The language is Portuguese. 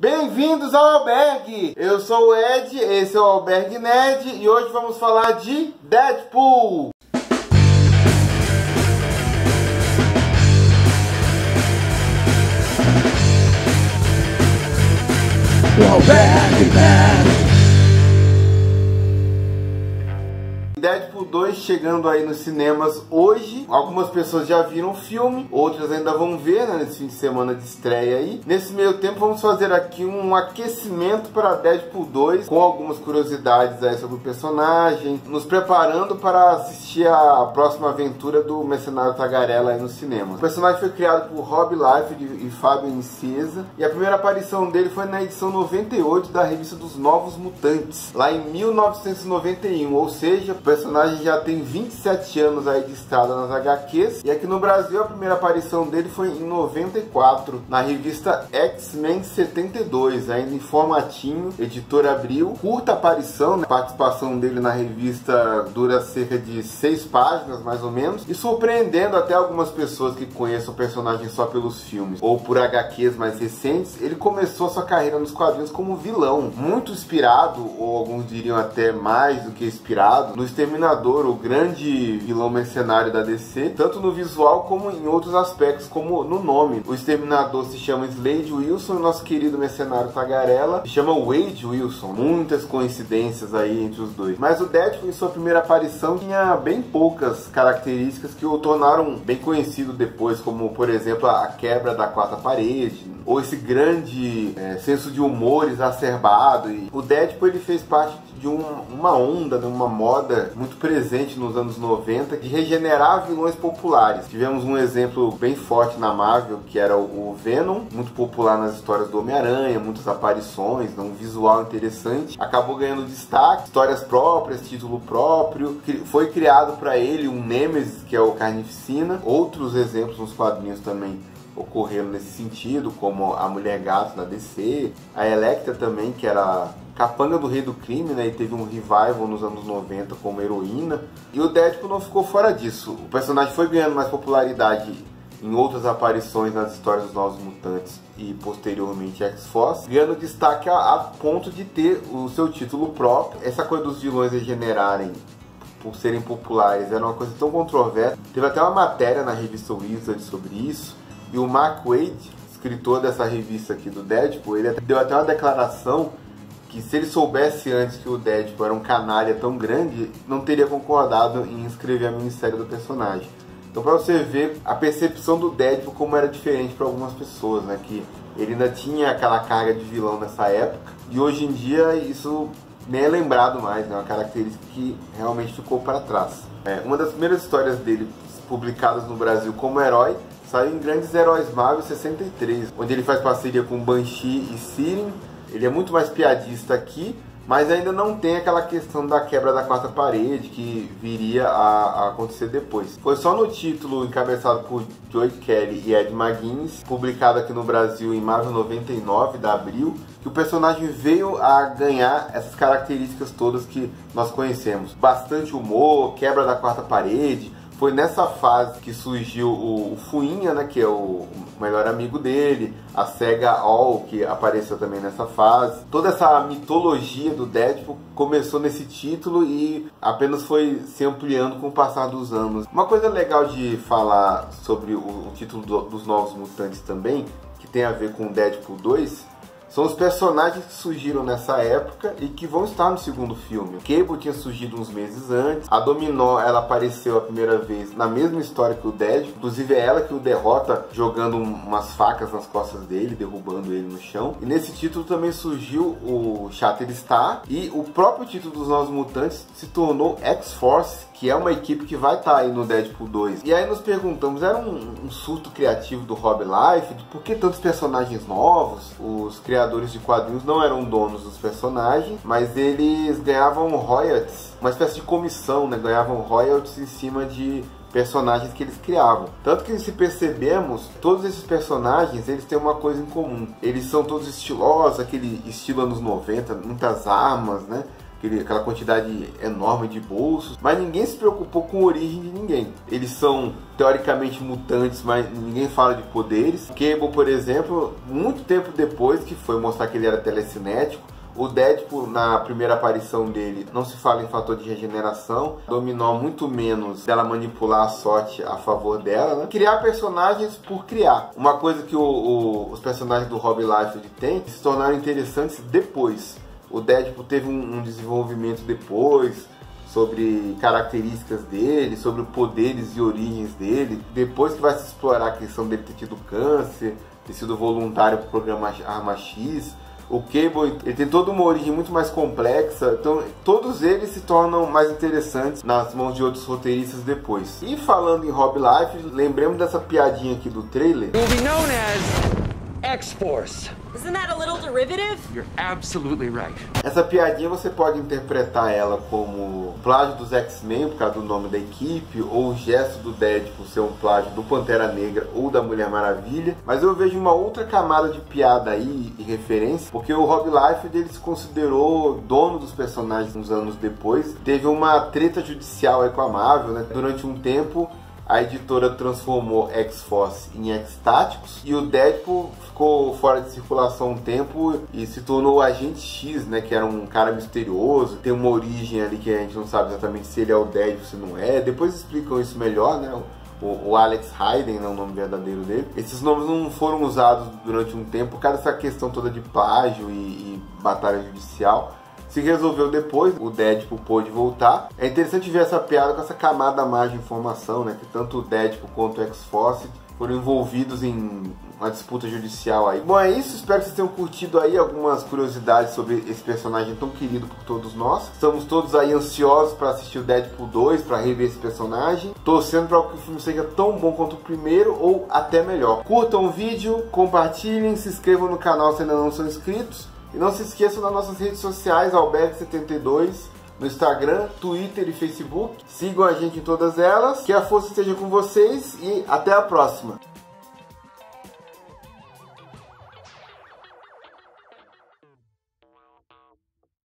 Bem-vindos ao Albergue! Eu sou o Ed, esse é o Albergue Nerd e hoje vamos falar de Deadpool! O Albergue Nerd! Deadpool 2 chegando aí nos cinemas hoje. Algumas pessoas já viram o filme, outras ainda vão ver, né, nesse fim de semana de estreia aí. Nesse meio tempo vamos fazer aqui um aquecimento para Deadpool 2 com algumas curiosidades aí sobre o personagem, nos preparando para assistir a próxima aventura do Mercenário Tagarela aí no cinema. O personagem foi criado por Rob Liefeld e Fábio Nicieza e a primeira aparição dele foi na edição 98 da revista dos Novos Mutantes, lá em 1991, ou seja, o personagem já tem 27 anos aí de estrada nas HQs, e aqui no Brasil a primeira aparição dele foi em 94, na revista X-Men 72, ainda em formatinho, editora Abril. Curta aparição, né? A participação dele na revista dura cerca de 6 páginas, mais ou menos, e surpreendendo até algumas pessoas que conheçam o personagem só pelos filmes, ou por HQs mais recentes, ele começou sua carreira nos quadrinhos como vilão, muito inspirado, ou alguns diriam até mais do que inspirado, no Exterminador, o grande vilão mercenário da DC, tanto no visual como em outros aspectos, como no nome. O Exterminador se chama Slade Wilson e o nosso querido mercenário Tagarela se chama Wade Wilson. Muitas coincidências aí entre os dois. Mas o Deadpool, em sua primeira aparição, tinha bem poucas características que o tornaram bem conhecido depois, como, por exemplo, a quebra da quarta parede, ou esse grande senso de humor exacerbado. E o Deadpool, ele fez parte de uma onda, né, uma moda muito presente nos anos 90 de regenerar vilões populares. Tivemos um exemplo bem forte na Marvel, que era o Venom, muito popular nas histórias do Homem-Aranha, muitas aparições, um visual interessante, acabou ganhando destaque, histórias próprias, título próprio, foi criado para ele um Nemesis, que é o Carnificina. Outros exemplos nos quadrinhos também ocorreram nesse sentido, como a Mulher Gato na DC, a Elektra também, que era capanga do Rei do Crime, né, e teve um revival nos anos 90 como heroína. E o Deadpool não ficou fora disso. O personagem foi ganhando mais popularidade em outras aparições nas histórias dos Novos Mutantes e posteriormente X-Force, ganhando destaque a ponto de ter o seu título próprio. Essa coisa dos vilões regenerarem por serem populares era uma coisa tão controversa. Teve até uma matéria na revista Wizard sobre isso, e o Mark Waid, escritor dessa revista aqui do Deadpool, ele deu até uma declaração que se ele soubesse antes que o Deadpool era um canalha tão grande, não teria concordado em escrever a minissérie do personagem. Então, para você ver a percepção do Deadpool como era diferente para algumas pessoas, né? Que ele ainda tinha aquela carga de vilão nessa época, e hoje em dia isso nem é lembrado mais, né? Uma característica que realmente ficou para trás. Uma das primeiras histórias dele publicadas no Brasil como herói saiu em Grandes Heróis Marvel 63, onde ele faz parceria com Banshee e Siren. Ele é muito mais piadista aqui, mas ainda não tem aquela questão da quebra da quarta parede que viria a acontecer depois. Foi só no título encabeçado por Joe Kelly e Ed McGuinness, publicado aqui no Brasil em Marvel 99 da Abril, que o personagem veio a ganhar essas características todas que nós conhecemos. Bastante humor, quebra da quarta parede. Foi nessa fase que surgiu o Fuinha, né, que é o melhor amigo dele, a Sega All, que apareceu também nessa fase. Toda essa mitologia do Deadpool começou nesse título e apenas foi se ampliando com o passar dos anos. Uma coisa legal de falar sobre o título dos Novos Mutantes também, que tem a ver com Deadpool 2, são os personagens que surgiram nessa época e que vão estar no segundo filme. Cable tinha surgido uns meses antes. A Dominó, ela apareceu a primeira vez na mesma história que o Deadpool. Inclusive é ela que o derrota jogando umas facas nas costas dele, derrubando ele no chão. E nesse título também surgiu o Shatterstar. E o próprio título dos Novos Mutantes se tornou X-Force, que é uma equipe que vai estar aí no Deadpool 2. E aí nos perguntamos, era um surto criativo do Rob Liefeld? Por que tantos personagens novos? Os criadores de quadrinhos não eram donos dos personagens, mas eles ganhavam royalties, uma espécie de comissão, né? Ganhavam royalties em cima de personagens que eles criavam. Tanto que, se percebemos, todos esses personagens, eles têm uma coisa em comum. Eles são todos estilosos, aquele estilo anos 90, muitas armas, né? aquela quantidade enorme de bolsos, mas ninguém se preocupou com a origem de ninguém. Eles são teoricamente mutantes, mas ninguém fala de poderes. Cable, por exemplo, muito tempo depois que foi mostrar que ele era telecinético, o Deadpool, na primeira aparição dele, não se fala em fator de regeneração. Dominó muito menos dela manipular a sorte a favor dela, né? Criar personagens por criar. Uma coisa que os personagens do Rob Liefeld têm, se tornaram interessantes depois. O Deadpool teve um desenvolvimento depois, sobre características dele, sobre poderes e origens dele. Depois que vai se explorar a questão dele ter tido câncer, ter sido voluntário para o programa Arma X. O Cable, ele tem toda uma origem muito mais complexa, então todos eles se tornam mais interessantes nas mãos de outros roteiristas depois. E falando em Rob Liefeld, lembremos dessa piadinha aqui do trailer. Will be known as X-Force. Isn't that a little derivative? You're absolutely right. Essa piadinha você pode interpretar ela como plágio dos X-Men, por causa do nome da equipe, ou o gesto do Deadpool ser um plágio do Pantera Negra ou da Mulher Maravilha. Mas eu vejo uma outra camada de piada aí e referência, porque o Rob Liefeld, ele se considerou dono dos personagens uns anos depois. Teve uma treta judicial aí com a Marvel, né? Durante um tempo, a editora transformou X-Force em X-Táticos e o Deadpool ficou fora de circulação um tempo e se tornou o Agente X, né, que era um cara misterioso, tem uma origem ali que a gente não sabe exatamente se ele é o Deadpool, se não é. Depois explicam isso melhor, né? O Alex Hayden, né, o nome verdadeiro dele. Esses nomes não foram usados durante um tempo por causa dessa questão toda de plágio e batalha judicial. Se resolveu depois, o Deadpool pôde voltar. É interessante ver essa piada com essa camada a mais de informação, né? Que tanto o Deadpool quanto o X-Force foram envolvidos em uma disputa judicial aí. Bom, é isso. Espero que vocês tenham curtido aí algumas curiosidades sobre esse personagem tão querido por todos nós. Estamos todos aí ansiosos para assistir o Deadpool 2, para rever esse personagem. Torcendo para que o filme seja tão bom quanto o primeiro ou até melhor. Curtam o vídeo, compartilhem, se inscrevam no canal se ainda não são inscritos. E não se esqueçam das nossas redes sociais, Alberg72, no Instagram, Twitter e Facebook. Sigam a gente em todas elas. Que a força esteja com vocês e até a próxima.